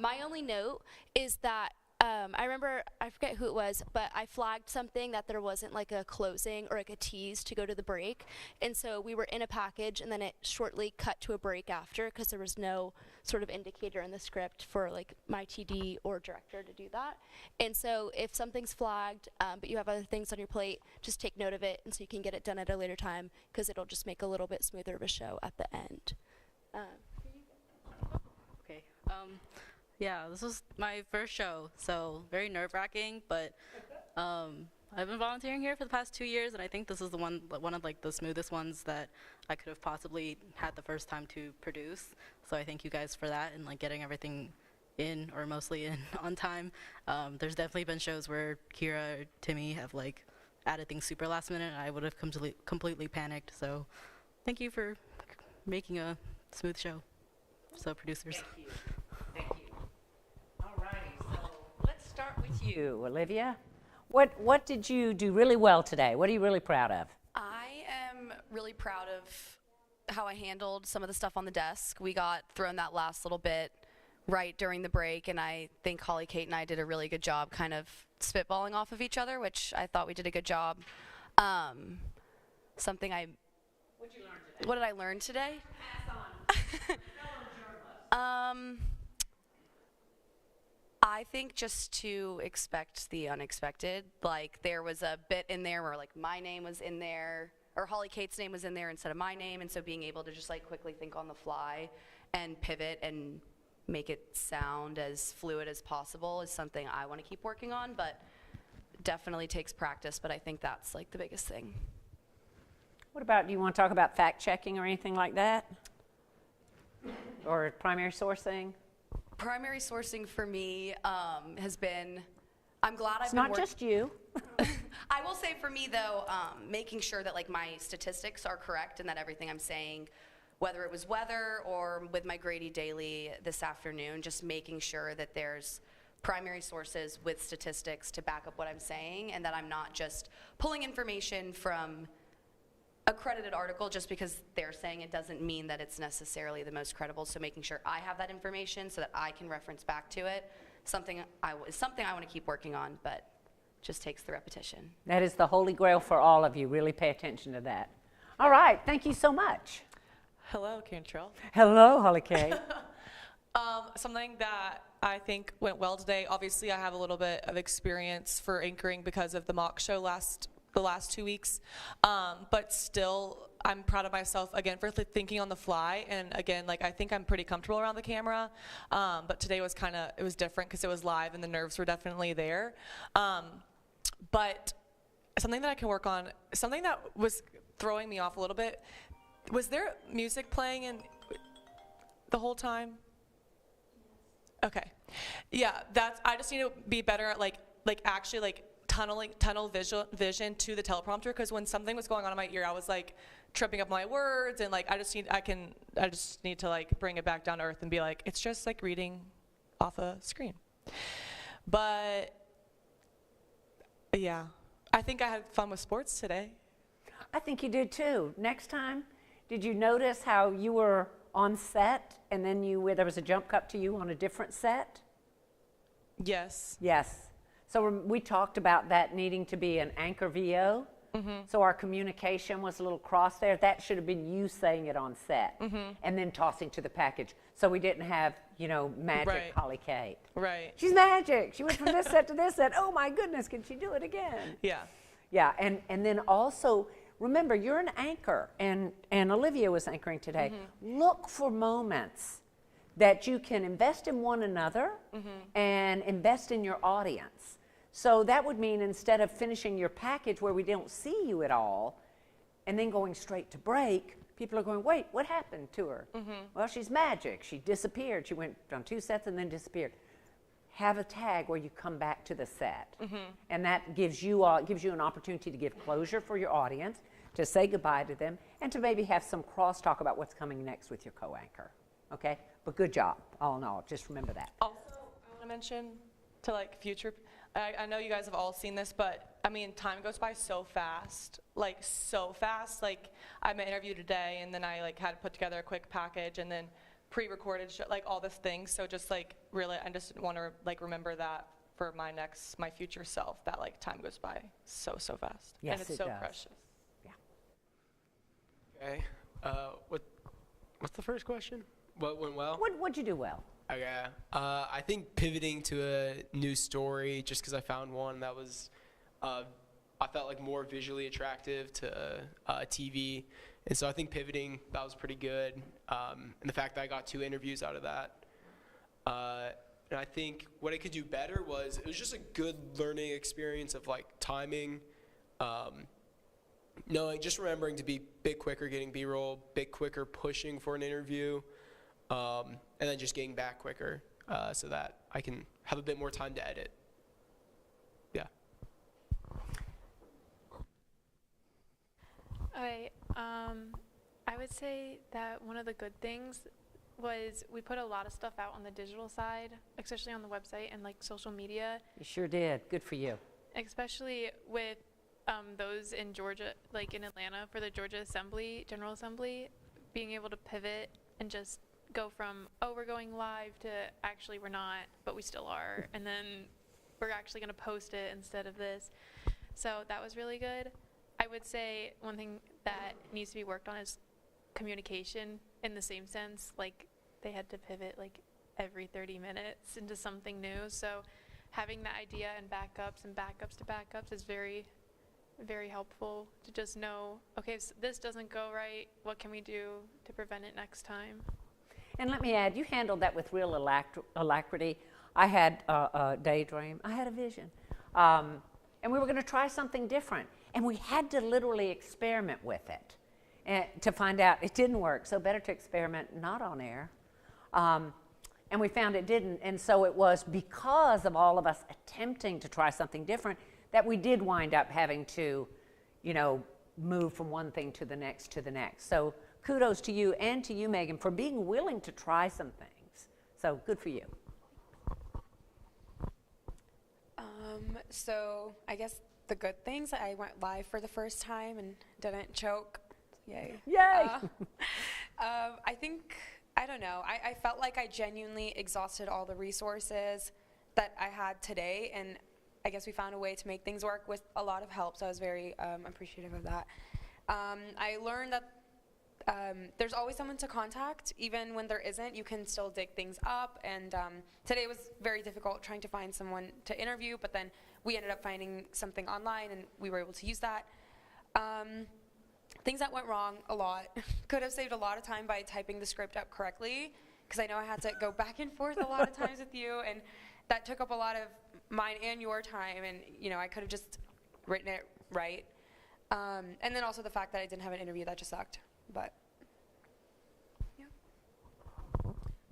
S3: My only note is that I remember, I forget who it was, but I flagged something that there wasn't like a closing or like a tease to go to the break. And so we were in a package, and then it shortly cut to a break after because there was no sort of indicator in the script for like my TD or director to do that. And so if something's flagged, but you have other things on your plate, just take note of it, and so you can get it done at a later time because it'll just make a little bit smoother of a show at the end.
S18: Okay. Yeah, this was my first show, so very nerve-wracking, but I've been volunteering here for the past 2 years, and I think this is one of like the smoothest ones that I could have possibly had the first time to produce. So I thank you guys for that and like getting everything in, or mostly in, on time. There's definitely been shows where Kira or Timmy have like added things super last minute, and I would have completely panicked. So thank you for making a smooth show. So producers.
S17: Thank you. Thank you. So let's start with you, Olivia. What did you do really well today? What are you really proud of?
S1: I am really proud of how I handled some of the stuff on the desk. We got thrown that last little bit right during the break, and I think Holly, Kate, and I did a really good job kind of spitballing off of each other, which I thought we did a good job. What did you learn today? What did I learn today? I think just to expect the unexpected. Like, there was a bit in there where, like, my name was in there, or Holly Kate's name was in there instead of my name, and so being able to just, like, quickly think on the fly and pivot and make it sound as fluid as possible is something I want to keep working on, but definitely takes practice, but I think that's, like, the biggest thing.
S17: What about, do you want to talk about fact-checking or anything like that? Or primary sourcing?
S1: Primary sourcing for me has been, I'm glad I've been
S17: It's not just you.
S1: I will say for me though, making sure that like my statistics are correct and that everything I'm saying, whether it was weather or with my Grady Daily this afternoon, just making sure that there's primary sources with statistics to back up what I'm saying, and that I'm not just pulling information from accredited article just because they're saying it doesn't mean that it's necessarily the most credible. So making sure I have that information so that I can reference back to it, is something I want to keep working on, but just takes the repetition.
S17: That is the holy grail for all of you. Really pay attention to that. All right, thank you so much.
S2: Hello, Cantrell.
S17: Hello, Holly Kay.
S2: Something that I think went well today, obviously I have a little bit of experience for anchoring because of the mock show the last 2 weeks, but still I'm proud of myself again for thinking on the fly, and again, like, I think I'm pretty comfortable around the camera, but today was it was different because it was live and the nerves were definitely there, but something that I can work on, something that was throwing me off a little bit, was there music playing in the whole time? Okay, yeah, I just need to be better at like actually like tunnel vision to the teleprompter, because when something was going on in my ear, I was like tripping up my words, and like I just need to like bring it back down to earth and be like, it's just like reading off a screen. But yeah, I think I had fun with sports today.
S17: I think you did too. Next time, did you notice how you were on set and then there was a jump cut to you on a different set?
S5: Yes.
S17: Yes. So we talked about that needing to be an anchor VO. So our communication was a little cross there. That should have been you saying it on set and then tossing to the package. So we didn't have, magic
S5: Right.
S17: Holly Kate.
S5: Right.
S17: She's magic. She went from this set to this set. Oh my goodness, can she do it again?
S5: Yeah.
S17: Yeah, and then also, remember, you're an anchor, and Olivia was anchoring today. Look for moments that you can invest in one another and invest in your audience. So that would mean instead of finishing your package where we don't see you at all and then going straight to break, people are going, wait, what happened to her? Well, she's magic. She disappeared. She went on 2 sets and then disappeared. Have a tag where you come back to the set. And that gives you an opportunity to give closure for your audience, to say goodbye to them, and to maybe have some crosstalk about what's coming next with your co-anchor. Okay? But good job, all in all. Just remember that.
S2: Also, I want to mention to future, I know you guys have all seen this, but I mean, time goes by so fast, so fast. I had my interview today, and then I had to put together a quick package, and then pre-recorded all this things. So just really, I just want to remember that for my future self, that time goes by so fast.
S17: Yes,
S2: and it's
S17: it
S2: so
S17: does.
S2: precious.
S8: Okay. What's the first question? What went well?
S17: What'd you do well?
S8: Okay. I think pivoting to a new story, just because I found one that was, I felt more visually attractive to TV, and so I think pivoting, that was pretty good. And the fact that I got 2 interviews out of that. And I think what I could do better was, it was just a good learning experience of timing, knowing, just remembering to be a bit quicker getting B-roll, bit quicker pushing for an interview, and then just getting back quicker so that I can have a bit more time to edit. Yeah.
S19: Okay, I would say that one of the good things was we put a lot of stuff out on the digital side, especially on the website and social media.
S17: You sure did. Good for you.
S19: Especially with those in Georgia, in Atlanta for the Georgia General Assembly, being able to pivot and just go from, oh, we're going live to actually we're not, but we still are. And then we're actually going to post it instead of this. So that was really good. I would say one thing that needs to be worked on is communication in the same sense. They had to pivot every 30 minutes into something new. So having that idea and backups to backups is very, very helpful to just know, okay, if this doesn't go right, what can we do to prevent it next time?
S17: And let me add, you handled that with real alacrity. I had a daydream. I had a vision. And we were going to try something different. And we had to literally experiment with it to find out it didn't work. So better to experiment not on air. And we found it didn't. And so it was because of all of us attempting to try something different that we did wind up having to, move from one thing to the next. So kudos to you and to you, Megan, for being willing to try some things. So good for you.
S20: So I guess the good things, I went live for the first time and didn't choke. Yay.
S17: Yay!
S20: I think, I don't know, I felt like I genuinely exhausted all the resources that I had today, and I guess we found a way to make things work with a lot of help, so I was very appreciative of that. I learned that there's always someone to contact. Even when there isn't, you can still dig things up, and today was very difficult trying to find someone to interview, but then we ended up finding something online, and we were able to use that. Things that went wrong a lot. Could have saved a lot of time by typing the script up correctly, because I know I had to go back and forth a lot of times with you, and that took up a lot of mine and your time, and I could have just written it right. And then also the fact that I didn't have an interview, that just sucked. But yeah.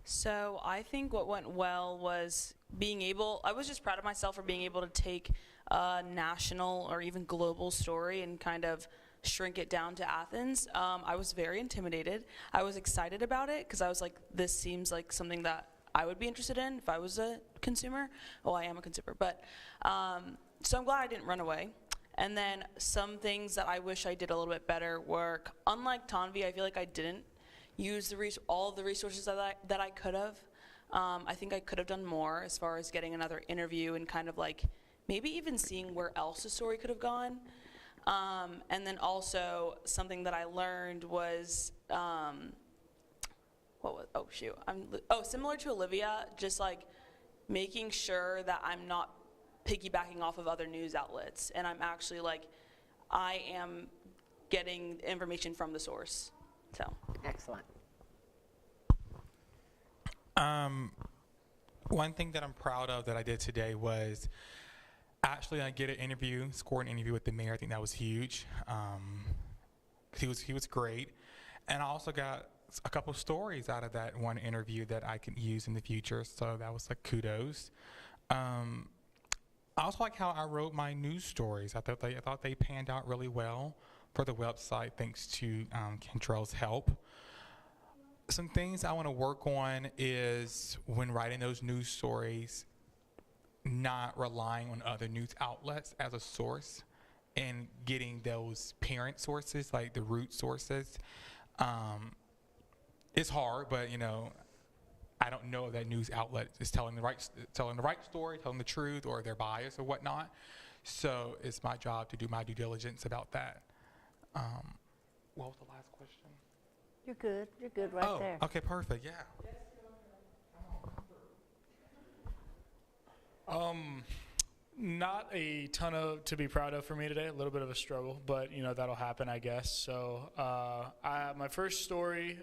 S5: So I think what went well was I was just proud of myself for being able to take a national or even global story and kind of shrink it down to Athens. I was very intimidated. I was excited about it because I was like, this seems like something that I would be interested in if I was a consumer. Well, I am a consumer, but so I'm glad I didn't run away. And then some things that I wish I did a little bit better were, unlike Tanvi, I feel like I didn't use all of the resources that I could have. I think I could have done more as far as getting another interview and kind of like maybe even seeing where else the story could have gone. And then also something that I learned was, similar to Olivia, just like making sure that I'm not piggybacking off of other news outlets, and I'm actually like, I am getting information from the source. So
S17: excellent.
S9: One thing that I'm proud of that I did today was actually I get an interview, scored an interview with the mayor. I think that was huge. He was great, and I also got a couple stories out of that one interview that I can use in the future. So that was like kudos. I also like how I wrote my news stories. I thought they panned out really well for the website, thanks to Kentrell's help. Some things I want to work on is when writing those news stories, not relying on other news outlets as a source and getting those parent sources, like the root sources. It's hard, but I don't know if that news outlet is telling the right story, telling the truth, or they're biased or whatnot. So it's my job to do my due diligence about that. What was the last question?
S17: You're good. You're good right there.
S9: Okay, perfect. Yeah.
S11: Not a ton to be proud of for me today. A little bit of a struggle, but that'll happen, I guess. So my first story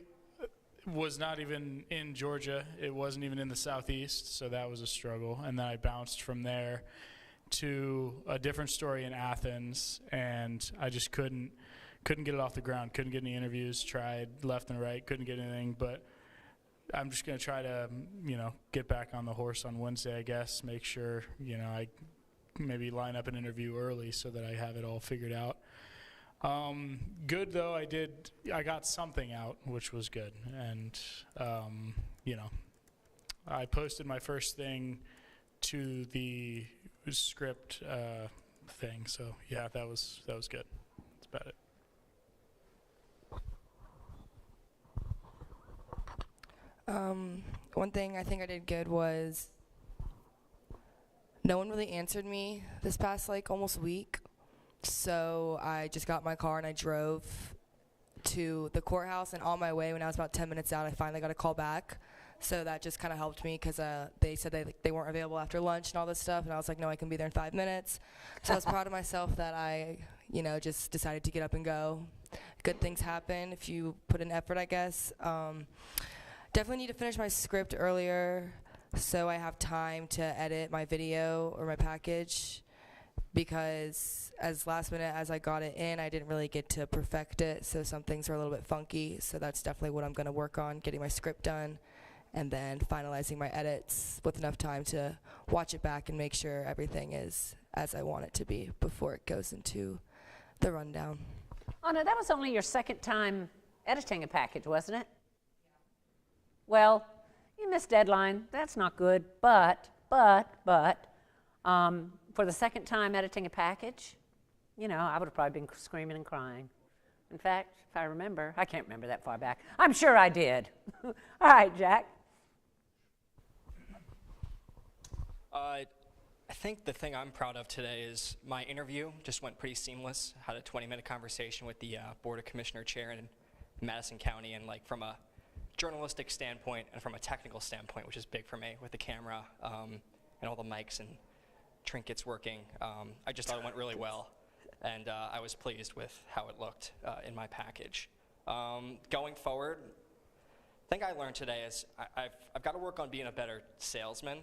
S11: was not even in Georgia. It wasn't even in the Southeast, so that was a struggle. And then I bounced from there to a different story in Athens, and I just couldn't get it off the ground. Couldn't get any interviews. Tried left and right. Couldn't get anything. But I'm just gonna try to get back on the horse on Wednesday, I guess. Make sure I maybe line up an interview early so that I have it all figured out. Good though, I got something out, which was good. And, I posted my first thing to the script thing. So yeah, that was good. That's about it.
S12: One thing I think I did good was no one really answered me this past almost week. So I just got my car and I drove to the courthouse, and on my way, when I was about 10 minutes out, I finally got a call back. So that just kind of helped me because they said they weren't available after lunch and all this stuff, and I was like, no, I can be there in 5 minutes. So I was proud of myself that I, just decided to get up and go. Good things happen if you put in effort, I guess. Definitely need to finish my script earlier so I have time to edit my video or my package, because as last minute as I got it in, I didn't really get to perfect it, so some things are a little bit funky. So that's definitely what I'm going to work on, getting my script done and then finalizing my edits with enough time to watch it back and make sure everything is as I want it to be before it goes into the rundown.
S17: Anna, that was only your second time editing a package, wasn't it? Well, you missed deadline. That's not good. But, for the second time editing a package, I would have probably been screaming and crying. In fact, if I remember, I can't remember that far back. I'm sure I did. All right, Jack.
S13: I think the thing I'm proud of today is my interview just went pretty seamless. Had a 20-minute conversation with the Board of Commissioner chair in Madison County, and from a journalistic standpoint and from a technical standpoint, which is big for me with the camera and all the mics and trinkets working, I just thought it went really well, and I was pleased with how it looked in my package. Going forward, the thing I learned today is I've got to work on being a better salesman,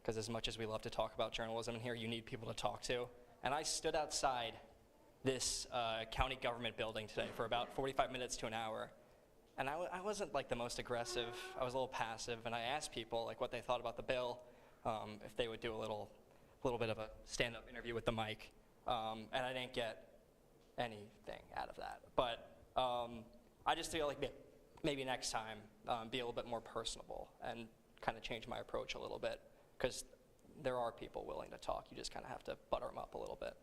S13: because as much as we love to talk about journalism in here, you need people to talk to. And I stood outside this county government building today for about 45 minutes to an hour. And I wasn't the most aggressive. I was a little passive, and I asked people what they thought about the bill, if they would do a little bit of a stand-up interview with the mic, and I didn't get anything out of that. But I just feel maybe next time be a little bit more personable and kind of change my approach a little bit, because there are people willing to talk. You just kind of have to butter them up a little bit.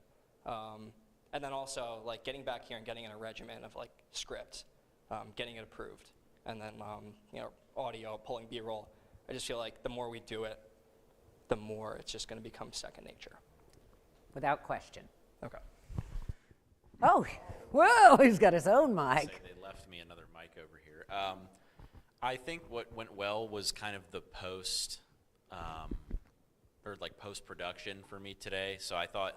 S13: And then also like getting back here and getting in a regimen of like script, getting it approved, and then audio, pulling B-roll. I just feel like the more we do it, the more it's just going to become second nature.
S17: Without question.
S13: Okay.
S17: Oh, whoa, he's got his own mic.
S7: Say they left me another mic over here. I think what went well was kind of the post-production for me today. So I thought,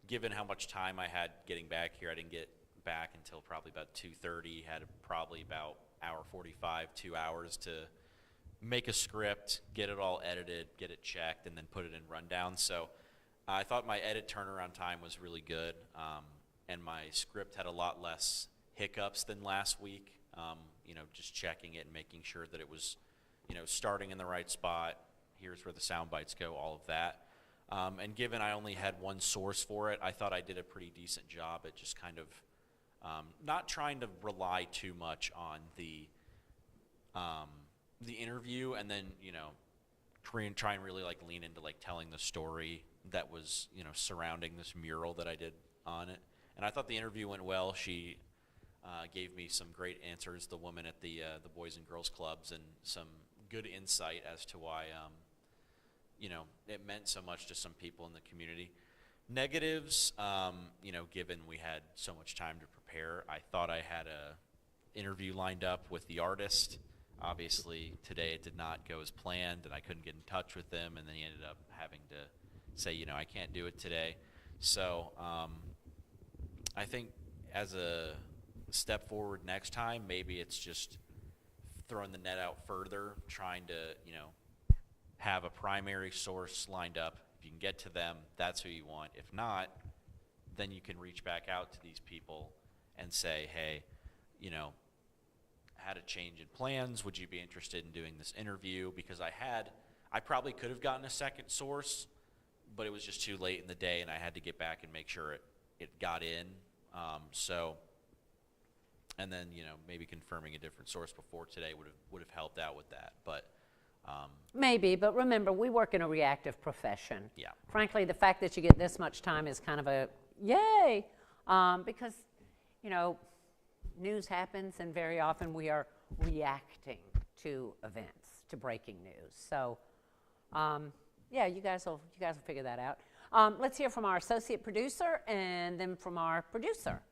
S7: given how much time I had getting back here, I didn't get back until probably about 2:30, had probably about hour 45, 2 hours to make a script, get it all edited, get it checked, and then put it in rundown. So I thought my edit turnaround time was really good, and my script had a lot less hiccups than last week. Just checking it and making sure that it was, starting in the right spot. Here's where the sound bites go, all of that. And given I only had one source for it, I thought I did a pretty decent job at just kind of not trying to rely too much on the interview, and then try and really like lean into like telling the story that was surrounding this mural that I did on it. And I thought the interview went well. She gave me some great answers, the woman at the Boys and Girls Clubs, and some good insight as to why it meant so much to some people in the community. Negatives, given we had so much time to prepare, I thought I had a interview lined up with the artist. Obviously, today it did not go as planned, and I couldn't get in touch with him, and then he ended up having to say, I can't do it today. So I think as a step forward next time, maybe it's just throwing the net out further, trying to, have a primary source lined up. If you can get to them, that's who you want. If not, then you can reach back out to these people and say, hey, had a change in plans. Would you be interested in doing this interview? Because I probably could have gotten a second source, but it was just too late in the day, and I had to get back and make sure it got in. And then maybe confirming a different source before today would have helped out with that. But
S17: maybe, but remember, we work in a reactive profession.
S7: Yeah.
S17: Frankly, the fact that you get this much time is kind of a yay, because news happens, and very often we are reacting to events, to breaking news. So, yeah, you guys will figure that out. Let's hear from our associate producer, and then from our producer.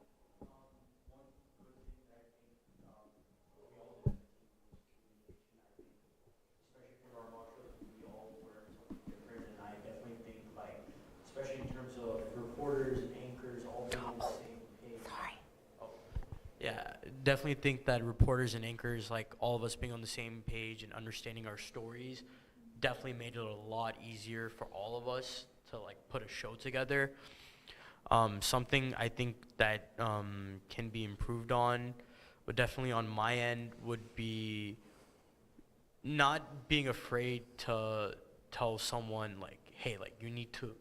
S14: Especially in terms of reporters, anchors, all being on the same page.
S15: Yeah, definitely think that reporters and anchors, like all of us being on the same page and understanding our stories, definitely made it a lot easier for all of us to like put a show together. Something I think that can be improved on, but definitely on my end, would be not being afraid to tell someone like, hey, like you need to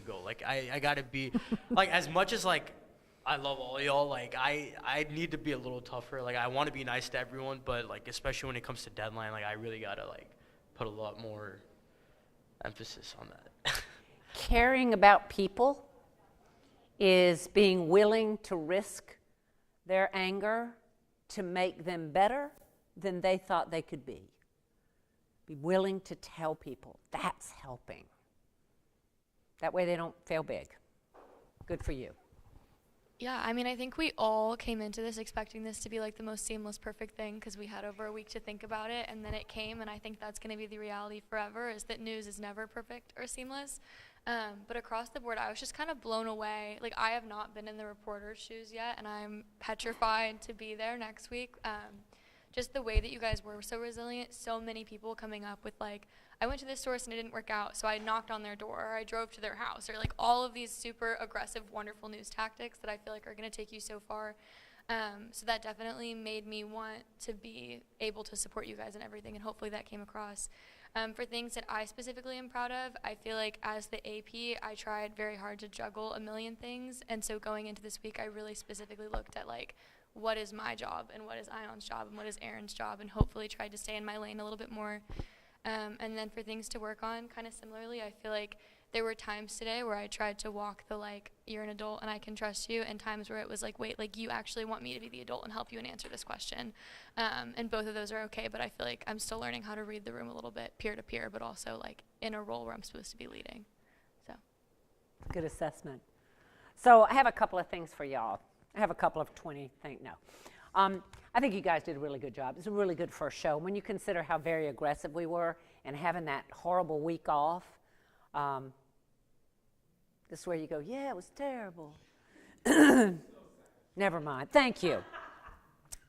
S15: go. Like I gotta be like, as much as like I love all y'all, like I need to be a little tougher. Like I want to be nice to everyone, but like especially when it comes to deadline, like I really gotta like put a lot more emphasis on that.
S17: Caring about people is being willing to risk their anger to make them better than they thought they could be. Be willing to tell people. That's helping. That way they don't fail big. Good for you.
S3: Yeah, I think we all came into this expecting this to be like the most seamless, perfect thing, because we had over a week to think about it, and then it came, and I think that's going to be the reality forever, is that news is never perfect or seamless. But across the board, I was just kind of blown away. Like, I have not been in the reporter's shoes yet, and I'm petrified to be there next week. Just the way that you guys were so resilient, so many people coming up with like, I went to this source and it didn't work out, so I knocked on their door, or I drove to their house, or like all of these super aggressive, wonderful news tactics that I feel like are going to take you so far. So that definitely made me want to be able to support you guys in everything, and hopefully that came across. For things that I specifically am proud of, I feel like as the AP, I tried very hard to juggle a million things, and so going into this week, I really specifically looked at like, what is my job, and what is Ion's job, and what is Aaron's job, and hopefully tried to stay in my lane a little bit more. And then for things to work on, kind of similarly, I feel like
S10: there were times today where I tried to walk the, like, you're an adult and I can trust you, and times where it was like, wait, like, you actually want me to be the adult and help you and answer this question. And both of those are okay, but I feel like I'm still learning how to read the room a little bit, peer to peer, but also, like, in a role where I'm supposed to be leading. So.
S17: Good assessment. So I have a couple of things for y'all. I have a couple of 20 things. No. I think you guys did a really good job. It's a really good first show. When you consider how very aggressive we were and having that horrible week off, this is where you go, yeah, it was terrible. Never mind. Thank you.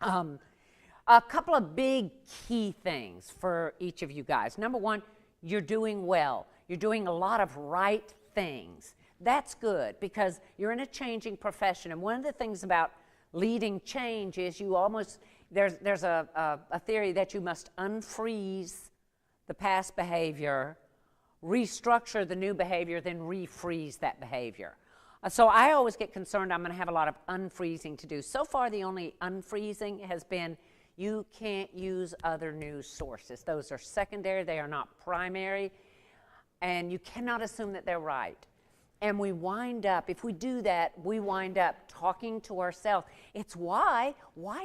S17: A couple of big key things for each of you guys. Number one, you're doing well. You're doing a lot of right things. That's good because you're in a changing profession. And one of the things about leading change is you almost, there's a theory that you must unfreeze the past behavior, restructure the new behavior, then refreeze that behavior. So I always get concerned I'm going to have a lot of unfreezing to do. So far, the only unfreezing has been you can't use other news sources. Those are secondary. They are not primary. And you cannot assume that they're right. And we wind up, if we do that, we wind up talking to ourselves. It's why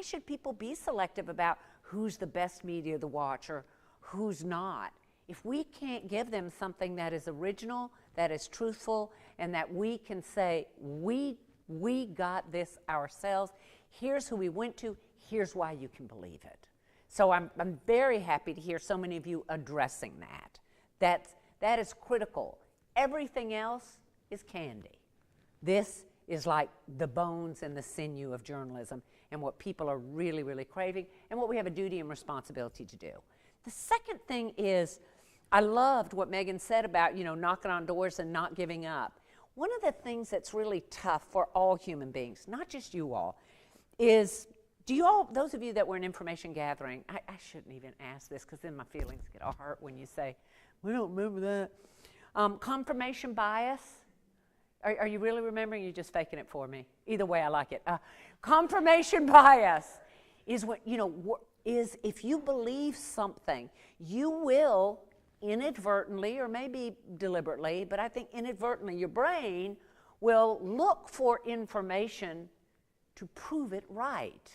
S17: should people be selective about who's the best media to watch or who's not? If we can't give them something that is original, that is truthful, and that we can say, we got this ourselves, here's who we went to, here's why you can believe it. So I'm very happy to hear so many of you addressing that. That is critical. Everything else is candy. This is like the bones and the sinew of journalism and what people are really, really craving and what we have a duty and responsibility to do. The second thing is, I loved what Megan said about, knocking on doors and not giving up. One of the things that's really tough for all human beings, not just you all, is, those of you that were in information gathering, I shouldn't even ask this because then my feelings get all hurt when you say, we don't remember that. Confirmation bias. Are you really remembering? You're just faking it for me. Either way, I like it. Confirmation bias is what, is if you believe something, you will inadvertently, or maybe deliberately, but I think inadvertently, your brain will look for information to prove it right.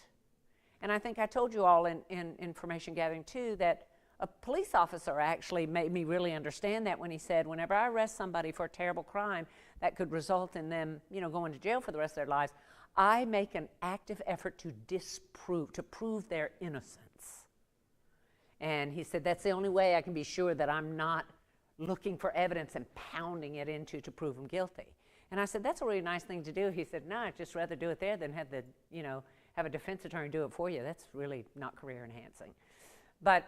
S17: And I think I told you all in information gathering too that a police officer actually made me really understand that when he said, whenever I arrest somebody for a terrible crime that could result in them, going to jail for the rest of their lives, I make an active effort to prove their innocence. And he said, that's the only way I can be sure that I'm not looking for evidence and pounding it into to prove them guilty. And I said, that's a really nice thing to do. He said, no, I'd just rather do it there than have a defense attorney do it for you. That's really not career enhancing. But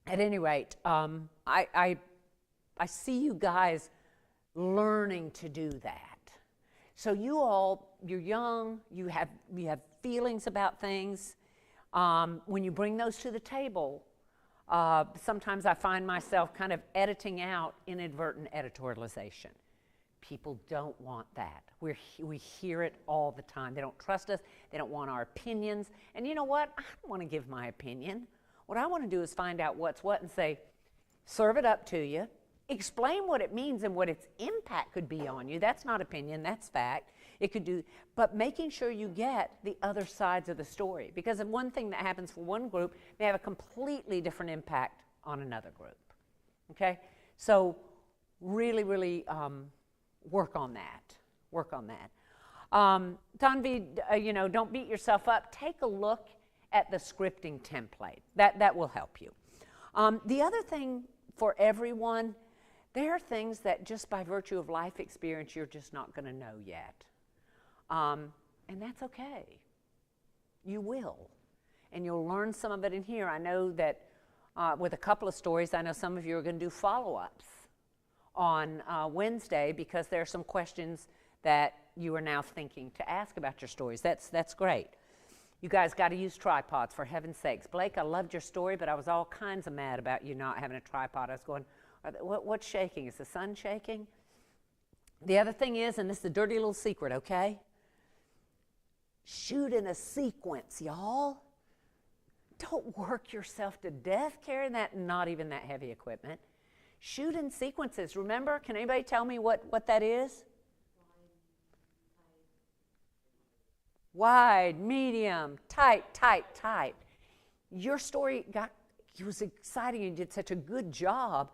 S17: at any rate, I see you guys learning to do that. So you're young, you have feelings about things. When you bring those to the table, sometimes I find myself kind of editing out inadvertent editorialization. People don't want that. We hear it all the time. They don't trust us. They don't want our opinions. And you know what? I don't want to give my opinion. What I want to do is find out what's what and say, serve it up to you, explain what it means and what its impact could be on you. That's not opinion, that's fact. But making sure you get the other sides of the story. Because one thing that happens for one group may have a completely different impact on another group. Okay? So really, really work on that. Work on that. Tanvi, don't beat yourself up. Take a look at the scripting template. That will help you. The other thing for everyone, there are things that just by virtue of life experience you're just not going to know yet. And that's okay. You will. And you'll learn some of it in here. I know that with a couple of stories, I know some of you are going to do follow-ups on Wednesday because there are some questions that you are now thinking to ask about your stories. That's great. You guys got to use tripods, for heaven's sakes. Blake, I loved your story, but I was all kinds of mad about you not having a tripod. I was going, what's shaking? Is the sun shaking? The other thing is, and this is a dirty little secret, okay? Shoot in a sequence, y'all. Don't work yourself to death carrying that, not even that heavy equipment. Shoot in sequences. Remember? Can anybody tell me what that is? Wide, medium, tight, tight, tight. Your story was exciting. You did such a good job,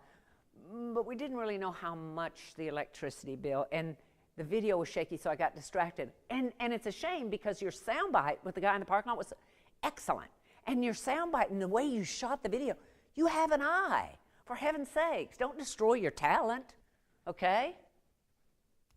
S17: but we didn't really know how much the electricity bill, and the video was shaky, so I got distracted. And it's a shame because your soundbite with the guy in the parking lot was excellent. And your soundbite and the way you shot the video, you have an eye. For heaven's sakes, don't destroy your talent, okay?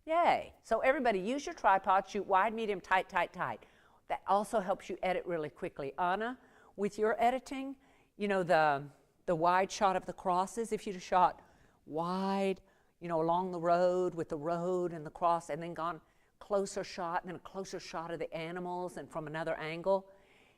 S17: Yay. So everybody, use your tripod, shoot wide, medium, tight, tight, tight. That also helps you edit really quickly. Anna, with your editing, you know, the wide shot of the crosses, if you'd have shot wide, you know, along the road with the road and the cross, and then gone closer shot, and then a closer shot of the animals and from another angle,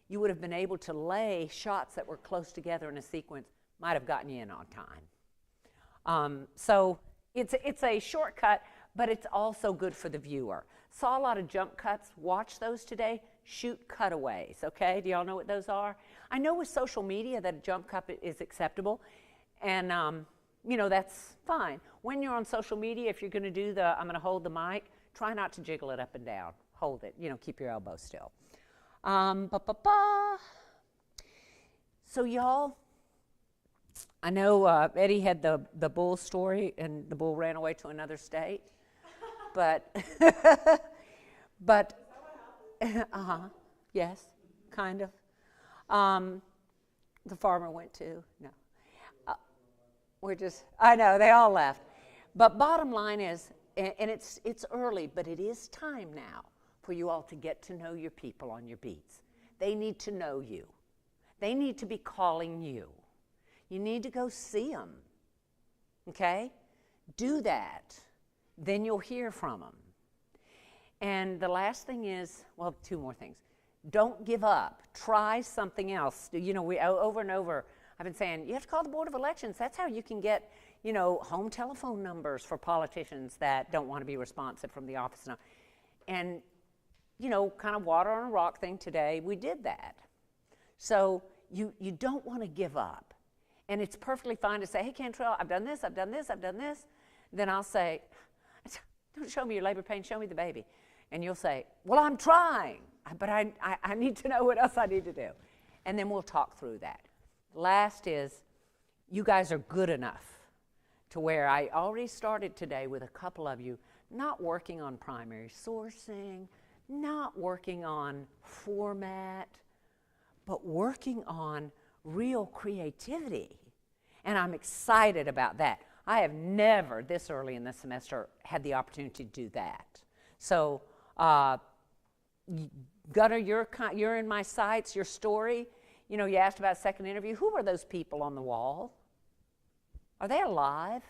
S17: you would have been able to lay shots that were close together in a sequence, might have gotten you in on time. So it's a shortcut, but it's also good for the viewer. Saw a lot of jump cuts. Watch those today. Shoot cutaways, okay? Do y'all know what those are? I know with social media that a jump cut is acceptable, and you know, that's fine. When you're on social media, if you're going to do I'm going to hold the mic, try not to jiggle it up and down. Hold it, you know, keep your elbow still. So y'all, I know Eddie had the bull story, and the bull ran away to another state, but yes, kind of. The farmer went too. No, I know they all left, but bottom line is, and it's early, but it is time now for you all to get to know your people on your beats. They need to know you. They need to be calling you. You need to go see them, okay? Do that. Then you'll hear from them. And the last thing is, well, two more things. Don't give up. Try something else. You know, we over and over, I've been saying, you have to call the Board of Elections. That's how you can get, you know, home telephone numbers for politicians that don't want to be responsive from the office now. And, you know, kind of water on a rock thing today, we did that. So you don't want to give up. And it's perfectly fine to say, hey, Cantrell, I've done this, I've done this, I've done this. Then I'll say, don't show me your labor pain, show me the baby. And you'll say, well, I'm trying, but I need to know what else I need to do. And then we'll talk through that. Last is, you guys are good enough to where I already started today with a couple of you not working on primary sourcing, not working on format, but working on real creativity. And I'm excited about that. I have never, this early in the semester, had the opportunity to do that. So, Gunnar, you're in my sights, your story. You know, you asked about second interview. Who were those people on the wall? Are they alive?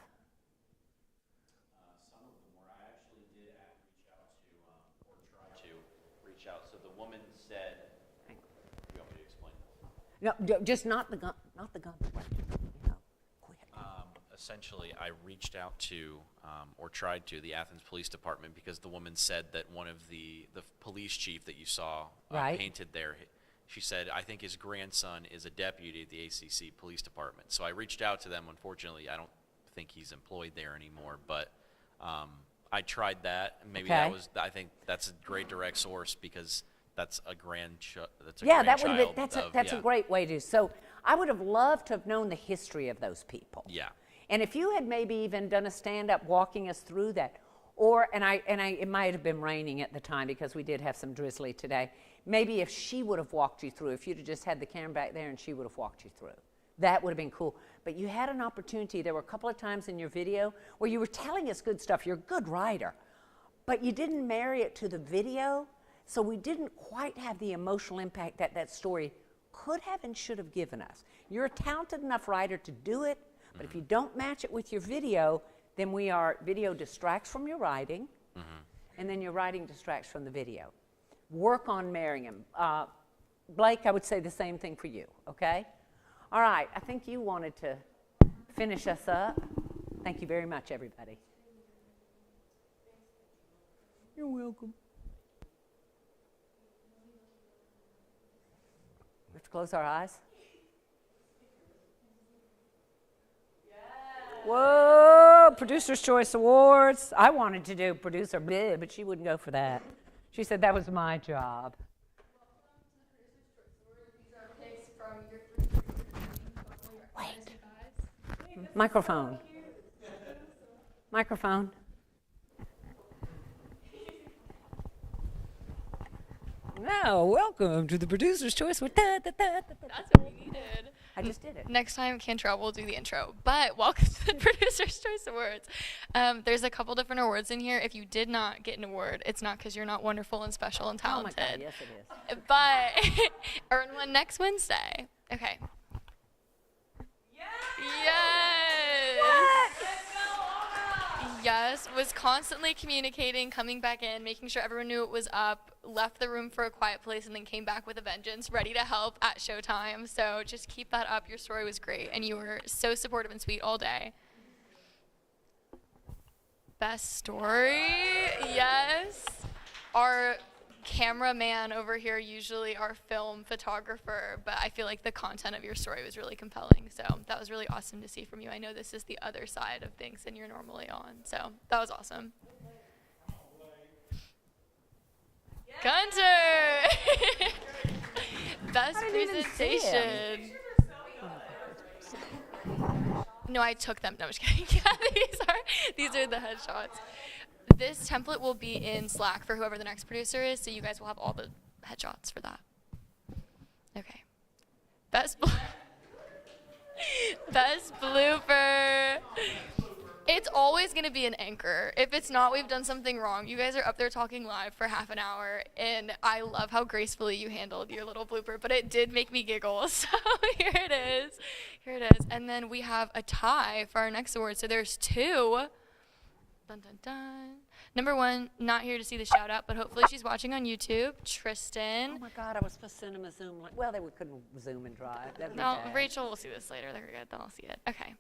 S7: Some of them were. I actually did reach out. So the woman said, you want me to explain?
S17: No, just not the gun. Not the gun. No, quick.
S7: Essentially, I reached out to, or tried to, the Athens Police Department because the woman said that one of the police chief that you saw
S17: right.
S7: painted there, she said, I think his grandson is a deputy at the ACC Police Department. So I reached out to them. Unfortunately, I don't think he's employed there anymore, but I tried that. Maybe
S17: okay.
S7: I think that's a great direct source because that's a grandchild.
S17: That's a great way to. So I would have loved to have known the history of those people.
S7: Yeah.
S17: And if you had maybe even done a stand-up walking us through that, it might have been raining at the time because we did have some drizzly today. Maybe if she would have walked you through, if you'd have just had the camera back there and she would have walked you through, that would have been cool. But you had an opportunity. There were a couple of times in your video where you were telling us good stuff. You're a good writer, but you didn't marry it to the video, so we didn't quite have the emotional impact that story could have and should have given us. You're a talented enough writer to do it, but if you don't match it with your video, then video distracts from your writing, and then your writing distracts from the video. Work on marrying them. Blake, I would say the same thing for you, okay? All right, I think you wanted to finish us up. Thank you very much, everybody. You're welcome. We have to close our eyes. Whoa, Producer's Choice Awards. I wanted to do producer blah, but she wouldn't go for that. She said that was my job. Wait. Microphone. Microphone. Now, welcome to the Producer's Choice. With
S10: That's what we needed.
S17: I just did it.
S10: Next time, Cantrell will do the intro. But welcome to the Producer's Choice Awards. There's a couple different awards in here. If you did not get an award, it's not because you're not wonderful and special and talented.
S17: Oh my God, yes it is.
S10: But earn one next Wednesday. Okay. Yes.
S17: What?
S10: Yes, was constantly communicating, coming back in, making sure everyone knew it was up, left the room for a quiet place, and then came back with a vengeance, ready to help at showtime. So just keep that up. Your story was great, and you were so supportive and sweet all day. Best story, yes. Our cameraman over here, usually our film photographer, but I feel like the content of your story was really compelling, so that was really awesome to see from you. I know this is the other side of things than you're normally on, so that was awesome. Gunter! Best presentation. No, I took them. No, I'm just kidding. Yeah, these are the headshots. This template will be in Slack for whoever the next producer is, so you guys will have all the headshots for that. Okay. Best blooper. It's always going to be an anchor. If it's not, we've done something wrong. You guys are up there talking live for half an hour, and I love how gracefully you handled your little blooper, but it did make me giggle, so here it is. Here it is. And then we have a tie for our next award, so there's two. Dun, dun, dun. Number one, not here to see the shout out, but hopefully she's watching on YouTube. Tristan.
S17: Oh my God, I was supposed to send them a Zoom link. Well, they couldn't Zoom and drive. That'd be
S10: No,
S17: bad.
S10: Rachel will see this later. They're good. They'll see it. Okay.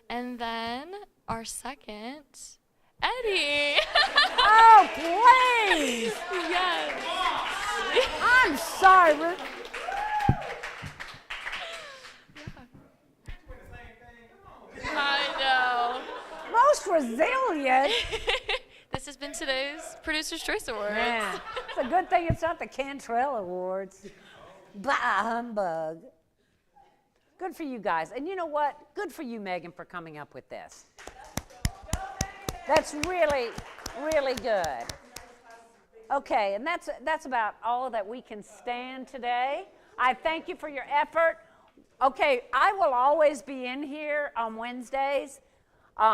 S10: And then our second, Eddie.
S17: Oh, please.
S10: Yes.
S17: I'm sorry.
S10: I know.
S17: Most resilient.
S10: This has been today's Producer's Choice Awards.
S17: Yeah. It's a good thing it's not the Cantrell Awards. Bah, humbug. Good for you guys. And you know what? Good for you, Megan, for coming up with this. That's really, really good. Okay, and that's about all that we can stand today. I thank you for your effort. Okay, I will always be in here on Wednesdays.